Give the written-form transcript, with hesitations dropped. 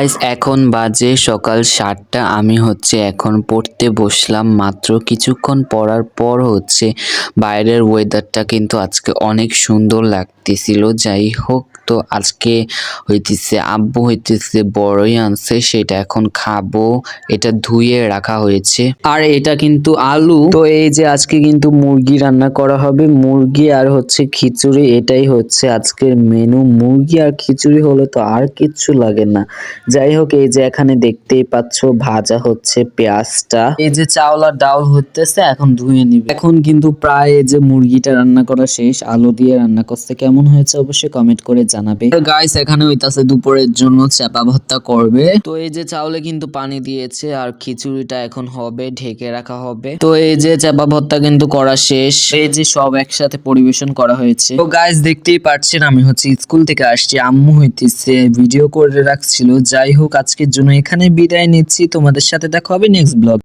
Guys এখন বাজে সকাল 7টা। আমি এখন পড়তে বসলাম মাত্র। কিছুক্ষণ পড়ার পর বাইরের ওয়েদারটা কিন্তু আজকে অনেক সুন্দর লাগতেছিল। যাই হোক, তো আজকে আব্বু বড়ই আনছে, সেটা এখন খাবো। এটা ধুয়ে রাখা হয়েছে আর এটা কিন্তু আলু। তো এই যে আজকে কিন্তু মুরগি রান্না করা হবে, মুরগি আর খিচুড়ি, এটাই আজকের মেনু। মুরগি আর খিচুড়ি হলে তো আর কিচ্ছু লাগে না। যাই হোক, এই যে এখানে দেখতেই পাচ্ছ ভাজা হচ্ছে পেঁয়াজটা। এই যে চাউল আর ডাউল হতেছে, এখন ধুয়ে নিবে। এখন কিন্তু প্রায় এই যে মুরগিটা রান্না করা শেষ, আলু দিয়ে রান্না করতে। কেমন হয়েছে অবশ্যই কমেন্ট করে জানাবে। গাইস এখানে হইতাছে দুপুরের জন্য চাপা ভর্তা করবে। তো এই যে চাউলে কিন্তু পানি দিয়েছে আর খিচুড়িটা এখন হবে, ঢেকে রাখা হবে। তো এই যে চাপা ভর্তা কিন্তু করা শেষ। এই যে সব একসাথে পরিবেশন করা হয়েছে। তো গাইস দেখতেই পাচ্ছেন আমি স্কুল থেকে আসছি, আম্মু ভিডিও করে রাখছিল। যাই হোক, আজকের জন্য এখানে বিদায় নিচ্ছি। তোমাদের সাথে দেখা হবে নেক্সট ব্লগ।